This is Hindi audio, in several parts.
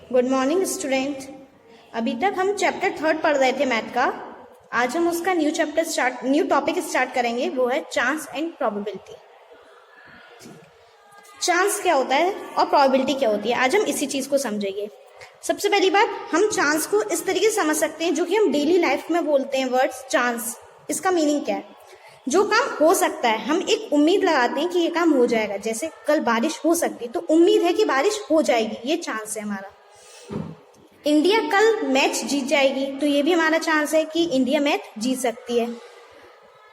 Good morning student. अभी तक हम चैप्टर 3 पढ़ रहे थे मैथ का। आज हम उसका न्यू टॉपिक स्टार्ट करेंगे, वो है चांस एंड प्रोबेबिलिटी। चांस क्या होता है और प्रोबेबिलिटी क्या होती है, आज हम इसी चीज को समझेंगे। सबसे पहली बात, हम चांस को इस तरीके से समझ सकते हैं, जो कि हम डेली लाइफ में बोलते हैं वर्ड्स चांस। इसका मीनिंग क्या है? जो काम हो सकता है, हम एक उम्मीद लगाते हैं कि ये काम हो जाएगा। जैसे कल बारिश हो सकती है, तो उम्मीद है कि बारिश हो जाएगी, ये चांस है हमारा। इंडिया कल मैच जीत जाएगी, तो ये भी हमारा चांस है कि इंडिया मैच जीत सकती है।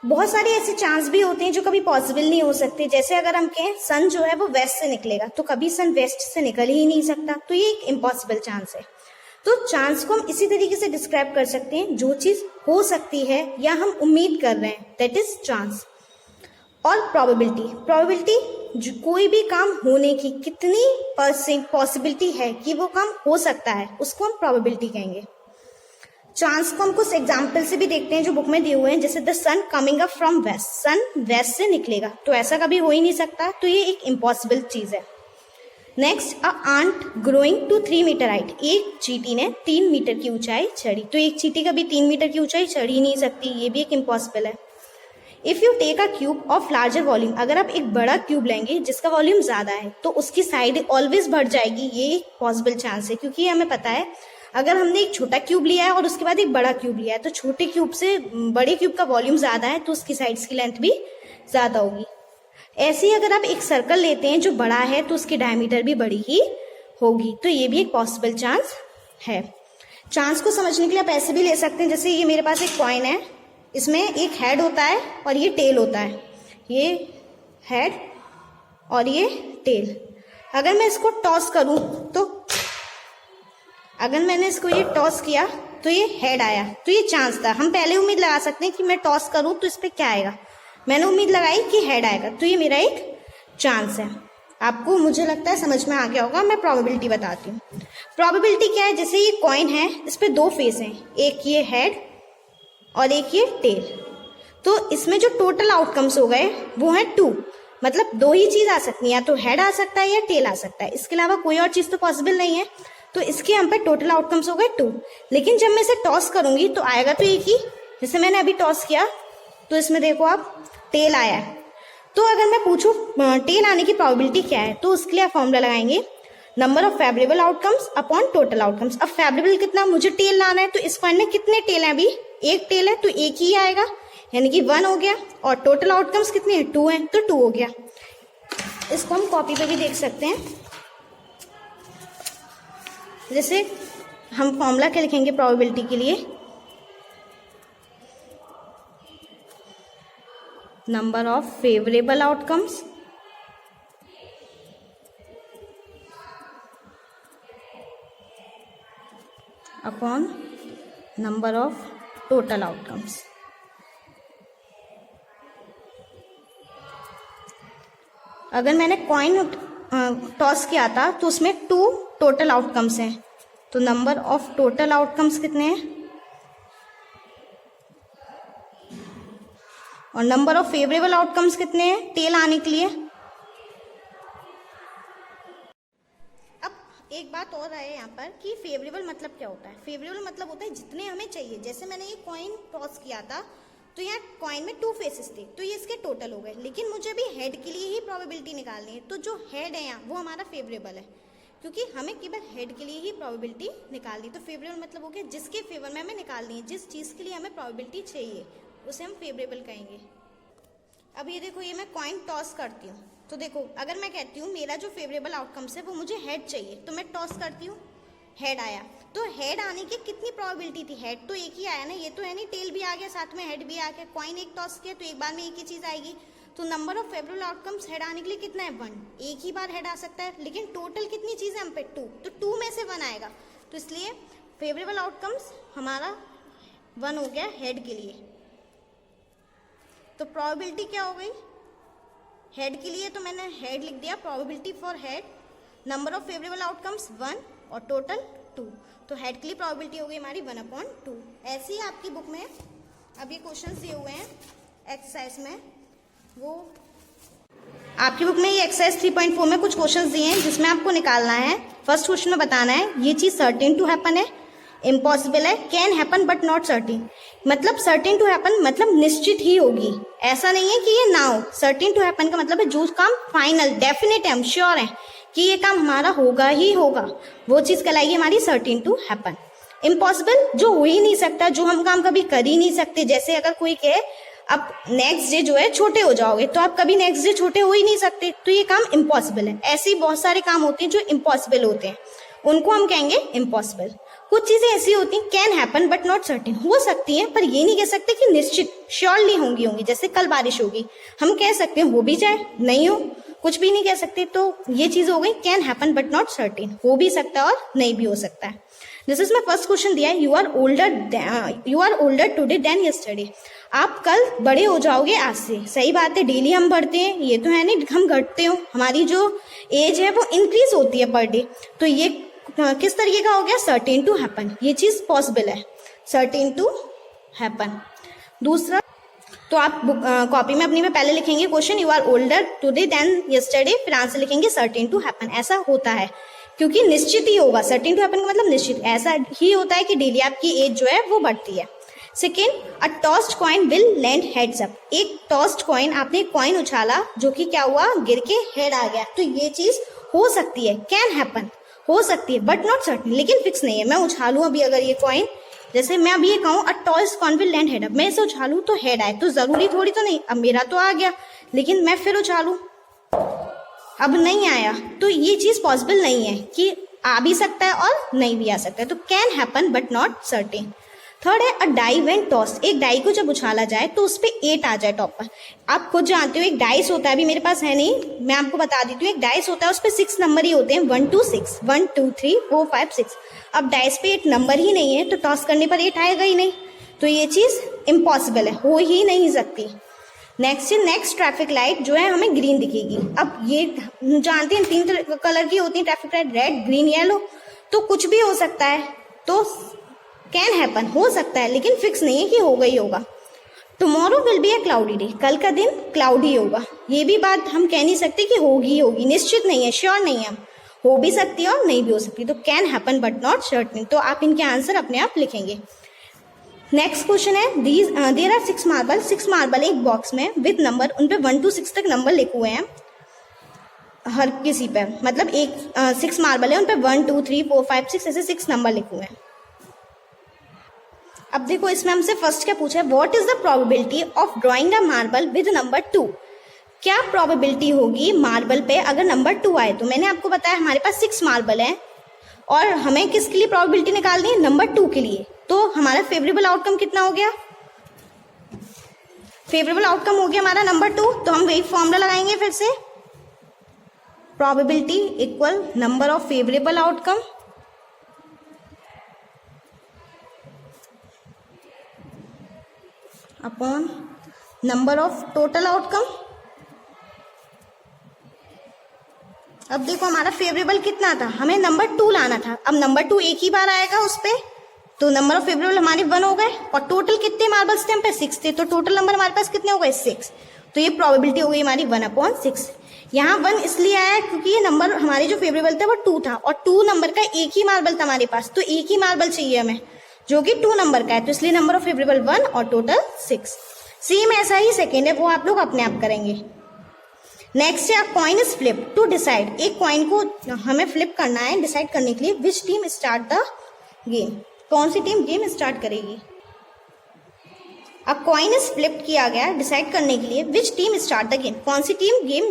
बहुत सारे ऐसे चांस भी होते हैं जो कभी पॉसिबल नहीं हो सकते। जैसे अगर हम कहें सन जो है वो वेस्ट से निकलेगा, तो कभी सन वेस्ट से निकल ही नहीं सकता, तो ये एक इम्पॉसिबल चांस है। तो चांस को हम इसी तरीके से डिस्क्राइब कर सकते हैं, जो चीज हो सकती है या हम उम्मीद कर रहे हैं, दैट इज चांस। और प्रोबेबिलिटी कोई भी काम होने की कितनी % पॉसिबिलिटी है कि वो काम हो सकता है, उसको हम प्रोबेबिलिटी कहेंगे। चांस को हम कुछ एग्जाम्पल से भी देखते हैं जो बुक में दिए हुए हैं। जैसे the sun coming up from west, sun west से निकलेगा, तो ऐसा कभी हो ही नहीं सकता, तो ये एक इम्पॉसिबल चीज है। Next, a ant growing to 3 metre height, एक चींटी ने 3 मीटर की ऊंचाई चढ़ी, तो एक चींटी कभी 3 मीटर की ऊंचाई चढ़ ही नहीं सकती, ये भी एक इम्पॉसिबल है। If you take a cube of larger volume, अगर आप एक बड़ा क्यूब लेंगे जिसका वॉल्यूम ज्यादा है, तो उसकी साइड ऑलवेज बढ़ जाएगी, ये एक पॉसिबल चांस है। क्योंकि हमें पता है, अगर हमने एक छोटा क्यूब लिया है और उसके बाद एक बड़ा क्यूब लिया है, तो छोटे क्यूब से बड़े क्यूब का वॉल्यूम ज्यादा है, तो उसकी साइड्स की लेंथ भी ज्यादा होगी। ऐसे ही अगर आप एक सर्कल लेते हैं जो बड़ा है, तो उसकी डायमीटर भी बड़ी ही होगी, तो ये भी एक पॉसिबल चांस है। चांस को समझने के लिए आप ऐसे भी ले सकते हैं, जैसे ये मेरे पास एक कॉइन है, इसमें एक हेड होता है और ये टेल होता है, ये हेड और ये टेल। अगर मैं इसको टॉस करूं, तो अगर मैंने इसको ये टॉस किया तो ये हेड आया, तो ये चांस था। हम पहले उम्मीद लगा सकते हैं कि मैं टॉस करूं तो इस पे क्या आएगा, मैंने उम्मीद लगाई कि हेड आएगा, तो ये मेरा एक चांस है। आपको मुझे लगता है समझ में आ गया होगा। मैं प्रोबेबिलिटी बताती हूँ। प्रोबेबिलिटी क्या है? जैसे ये कॉइन है, इस पे 2 फेस हैं, एक ये हेड और एक ये टेल, तो इसमें जो टोटल आउटकम्स हो गए वो है 2। मतलब 2 ही चीज आ सकती है, या तो हेड आ सकता है या टेल आ सकता है, इसके अलावा कोई और चीज तो पॉसिबल नहीं है। तो इसके यहाँ पे टोटल आउटकम्स हो गए 2। लेकिन जब मैं इसे टॉस करूंगी तो आएगा तो एक ही। जैसे मैंने अभी टॉस किया, तो इसमें देखो आप टेल आया है। तो अगर मैं पूछूं टेल आने की प्रोबेबिलिटी क्या है, तो उसके लिए आप फॉर्मूला लगाएंगे, number of favourable outcomes upon total outcomes. अब फेवरेबल कितना, मुझे टेल लाना है, तो इस कॉइन में कितने टेल हैं? अभी एक टेल है, तो एक ही आएगा, यानी कि 1 हो गया। और टोटल आउटकम्स कितने हैं? 2 हैं, तो 2 हो गया। इसको हम कॉपी पे भी देख सकते हैं। जैसे हम फॉर्मूला क्या लिखेंगे प्रोबेबिलिटी के लिए, number of favourable outcomes upon number of total outcomes. अगर मैंने कॉइन टॉस किया था, तो उसमें 2 टोटल आउटकम्स हैं, तो नंबर ऑफ टोटल आउटकम्स कितने हैं, और नंबर ऑफ फेवरेबल आउटकम्स कितने हैं टेल आने के लिए। अब एक बात और है यहाँ पर कि फेवरेबल मतलब क्या होता है। फेवरेबल मतलब होता है जितने हमें चाहिए। जैसे मैंने ये कॉइन टॉस किया था, तो यहाँ कॉइन में 2 फेसेस थे, तो ये इसके टोटल हो गए। लेकिन मुझे अभी हेड के लिए ही प्रोबेबिलिटी निकालनी है, तो जो हेड है यहाँ वो हमारा फेवरेबल है, क्योंकि हमें केवल हेड के लिए ही प्रोबेबिलिटी निकालनी। तो फेवरेबल मतलब हो गया जिसके फेवर में हमें निकालनी है, जिस चीज के लिए हमें प्रोबेबिलिटी चाहिए, उसे हम फेवरेबल कहेंगे। अब ये देखो, ये मैं कॉइन टॉस करती हूँ, तो देखो अगर मैं कहती हूँ मेरा जो फेवरेबल आउटकम्स है वो मुझे हेड चाहिए, तो मैं टॉस करती हूँ, हेड आया, तो हेड आने की कितनी प्रोबेबिलिटी थी? हेड तो एक ही आया ना, ये तो है नहीं टेल भी आ गया, साथ में हेड भी आ गया। कॉइन एक टॉस किया तो एक बार में एक ही चीज आएगी, तो number of favourable outcomes head आने के लिए कितना है? 1। एक ही बार हेड आ सकता है, लेकिन टोटल कितनी चीज है हम पे? 2, तो 2 में से 1 आएगा, तो इसलिए फेवरेबल आउटकम्स हमारा 1 हो गया हेड के लिए। तो प्रोबेबिलिटी क्या हो गई हेड के लिए, तो मैंने हेड लिख दिया, probability for head, number of favourable outcomes 1 और टोटल 2, तो हेड के लिए प्रोबेबिलिटी हो गई हमारी 1/2। ऐसे ही आपकी बुक में अब ये क्वेश्चन दिए हुए हैं एक्सरसाइज में, वो आपकी बुक में ये एक्सरसाइज 3.4 में कुछ क्वेश्चंस दिए हैं जिसमें आपको निकालना है। फर्स्ट क्वेश्चन में बताना है ये चीज सर्टेन टू हैपन है, इम्पॉसिबल है, can happen but not certain. मतलब सर्टेन टू हैपन मतलब निश्चित ही होगी, ऐसा नहीं है कि ये ना हो। सर्टेन टू हैपन का मतलब है जो काम फाइनल डेफिनेट है, हम श्योर है कि ये काम हमारा होगा ही होगा, वो चीज कहलाएगी हमारी सर्टेन टू हैपन। इम्पॉसिबल जो हो ही नहीं सकता, जो हम काम कभी कर ही नहीं सकते। जैसे अगर कोई कहे अब नेक्स्ट डे जो है छोटे हो जाओगे, तो आप कभी नेक्स्ट डे छोटे हो ही नहीं सकते, तो ये काम इम्पॉसिबल है। ऐसे ही बहुत सारे काम होते हैं जो इम्पॉसिबल होते हैं, उनको हम कहेंगे इम्पॉसिबल। कुछ चीजें ऐसी होती हैं can happen but not certain, हो सकती हैं पर ये नहीं कह सकते कि निश्चित श्योरली होंगी। जैसे कल बारिश होगी, हम कह सकते हैं हो भी जाए नहीं हो, कुछ भी नहीं कह सकते। तो ये चीज हो गई can happen but not certain, हो भी सकता है और नहीं भी हो सकता है। This is my first question दिया है, you are older today than yesterday. आप कल बड़े हो जाओगे आज से। सही बात है, डेली हम बढ़ते हैं, ये तो है नहीं हम घटते हो, हमारी जो एज है वो इंक्रीज होती है पर डे। तो ये किस तरीके का हो गया, सर्टेन टू हैपन, ये चीज पॉसिबल है, सर्टेन टू हैपन। दूसरा, तो आप कॉपी में अपनी में पहले लिखेंगे question you are older today than yesterday, फिर आंसर लिखेंगे सर्टेन टू हैपन। ऐसा होता है क्योंकि निश्चित ही होगा, सर्टेन टू हैपन का मतलब निश्चित, ऐसा ही होता है कि डेली आपकी एज जो है वो बढ़ती है। Second, a tossed coin will land heads up. एक टॉस्ड कॉइन, आपने कॉइन उछाला जो कि क्या हुआ, गिर के हेड आ गया, तो ये चीज हो सकती है, कैन हैपन, हो सकती है बट नॉट सर्टेन, लेकिन फिक्स नहीं है। मैं उछालू अभी अगर ये कॉइन, जैसे मैं अभी ये कहूँ a tossed coin will land head up, मैं इसे उछालू तो हेड आए, तो जरूरी थोड़ी तो नहीं, अब मेरा तो आ गया, लेकिन मैं फिर उछालू अब नहीं आया, तो ये चीज पॉसिबल नहीं है कि आ भी सकता है और नहीं भी आ सकता है। तो can happen but not certain. Third है अ डाई व्हेन टॉस। एक डाई को जब उछाला जाए तो उस पर 8 आ जाए टॉप पर। आप खुद जानते हो एक डाइस होता है, अभी मेरे पास है नहीं, मैं आपको बता देती हूँ। एक डाइस होता है, उस पर 6 नंबर ही होते हैं, 1 2 6, 1 2 3 4 5 6। अब डाइस पे 8 नंबर ही नहीं है तो टॉस करने पर 8 आएगा ही नहीं, तो ये चीज इम्पॉसिबल है, हो ही नहीं सकती। नेक्स्ट ट्रैफिक लाइट जो है हमें ग्रीन दिखेगी। अब ये जानते हैं 3 कलर की होती है traffic light, red green yellow, तो कुछ भी हो सकता है, तो कैन हैपन, हो सकता है लेकिन फिक्स नहीं है कि होगा ही होगा। Tomorrow will be A cloudy day, कल का दिन क्लाउडी होगा, ये भी बात हम कह नहीं सकते कि होगी ही होगी, निश्चित नहीं है, श्योर नहीं है, हो भी सकती है और नहीं भी हो सकती। तो can happen but not certain, तो आप इनके आंसर अपने आप लिखेंगे। नेक्स्ट क्वेश्चन है देयर आर 6 मार्बल। 6 मार्बल एक बॉक्स में विद नंबर, उन पे 1 to 6 तक नंबर लिखे हुए हैं हर किसी पे, मतलब 6 मार्बल है, उन पे 1 2 3 4 5 6 ऐसे 6 नंबर लिखे हुए हैं। अब देखो इसमें हमसे फर्स्ट क्या पूछा है, what is the probability of drawing a marble with number 2। क्या प्रोबेबिलिटी होगी मार्बल पे अगर नंबर 2 आए। तो मैंने आपको बताया हमारे पास 6 मार्बल है और हमें किसके लिए प्रोबेबिलिटी निकालनी है, नंबर 2 के लिए। तो हमारा फेवरेबल आउटकम कितना हो गया, फेवरेबल आउटकम हो गया हमारा नंबर 2। तो हम वही फॉर्मूला लगाएंगे फिर से, probability equal number of favourable outcome upon number of total outcome. अब देखो हमारा फेवरेबल कितना था, हमें नंबर 2 लाना था, अब नंबर 2 एक ही बार आएगा उस पे, तो नंबर ऑफ फेवरेबल हमारे 1 हो गए, और टोटल कितने मार्बल्स थे हम पे 6 थे, तो टोटल नंबर हमारे पास कितने हो गए 6। तो ये प्रोबेबिलिटी हो गई हमारी 1/6। यहाँ 1 इसलिए आया क्योंकि ये नंबर हमारे जो फेवरेबल था वो 2 था, और 2 नंबर का एक ही मार्बल था हमारे पास, तो एक ही मार्बल चाहिए हमें जो कि 2 नंबर का है, तो इसलिए नंबर ऑफ फेवरेबल 1 और टोटल 6। सेम ऐसा ही सेकेंड है, वो आप लोग अपने आप करेंगे। नेक्स्ट है coin is flip to decide. एक कॉइन को हमें फ्लिप करना है डिसाइड करने के लिए, which team start the game, कौन सी टीम गेम स्टार्ट करेगी। अब कॉइन इज फ्लिप किया गया डिसाइड करने के लिए, which team start the game, कौन सी टीम गेम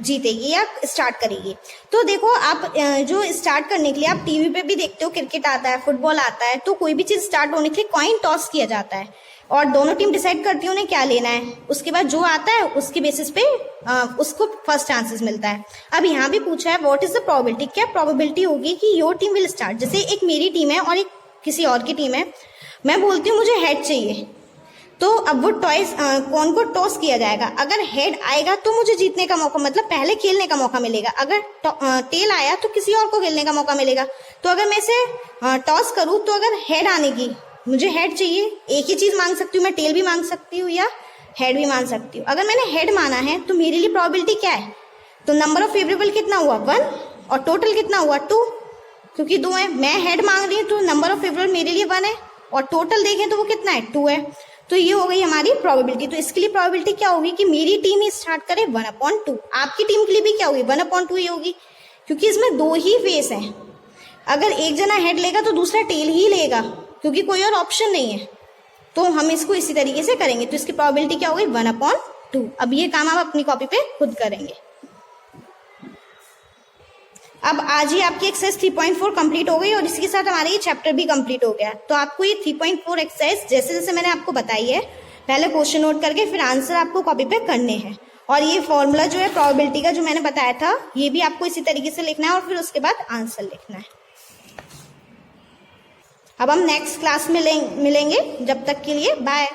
जीतेगी या स्टार्ट करेगी। तो देखो आप जो स्टार्ट करने के लिए आप टीवी पे भी देखते हो, क्रिकेट आता है, फुटबॉल आता है, तो कोई भी चीज स्टार्ट होने के लिए कॉइन टॉस किया जाता है और दोनों टीम डिसाइड करती है उन्हें क्या लेना है, उसके बाद जो आता है उसके बेसिस पे उसको फर्स्ट चांसेस मिलता है। अब यहाँ भी पूछा है व्हाट इज द प्रोबेबिलिटी, क्या प्रोबेबिलिटी होगी कि योर टीम विल स्टार्ट। जैसे एक मेरी टीम है और एक किसी और की टीम है, मैं बोलती हूँ मुझे हेड चाहिए, तो अब वो टॉयस कौन को टॉस किया जाएगा, अगर हेड आएगा तो मुझे जीतने का मौका, मतलब पहले खेलने का मौका मिलेगा, अगर टेल आया तो किसी और को खेलने का मौका मिलेगा। तो अगर मैं इसे टॉस करूँ तो अगर हेड आने की, मुझे हेड चाहिए, एक ही चीज मांग सकती हूँ, मैं टेल भी मांग सकती हूँ या हेड भी मांग सकती हूँ। अगर मैंने हेड माना है तो मेरे लिए प्रोबेबिलिटी क्या है, तो नंबर ऑफ फेवरेबल कितना हुआ 1 और टोटल कितना हुआ 2, क्योंकि 2 है। मैं हेड मांग रही हूँ तो नंबर ऑफ फेवरेबल मेरे लिए 1 है और टोटल देखें तो वो कितना है 2 है। तो ये हो गई हमारी प्रोबेबिलिटी। तो इसके लिए प्रोबेबिलिटी क्या होगी कि मेरी टीम ही स्टार्ट करे 1/2। आपकी टीम के लिए भी क्या होगी 1/2 ही होगी, क्योंकि इसमें 2 ही फेस हैं। अगर एक जना हेड लेगा तो दूसरा टेल ही लेगा, क्योंकि कोई और ऑप्शन नहीं है। तो हम इसको इसी तरीके से करेंगे। तो इसकी प्रोबेबिलिटी क्या होगी 1/2। अब ये काम आप अपनी कॉपी पे खुद करेंगे। अब आज ही आपकी एक्सरसाइज 3.4 कंप्लीट हो गई और इसके साथ हमारा ये चैप्टर भी कंप्लीट हो गया। तो आपको ये 3.4 एक्सरसाइज जैसे जैसे मैंने आपको बताई है, पहले क्वेश्चन नोट करके फिर आंसर आपको कॉपी पे करने हैं। और ये फॉर्मूला जो है प्रोबेबिलिटी का जो मैंने बताया था, ये भी आपको इसी तरीके से लिखना है और फिर उसके बाद आंसर लिखना है। अब हम नेक्स्ट क्लास में मिलेंगे। जब तक के लिए बाय।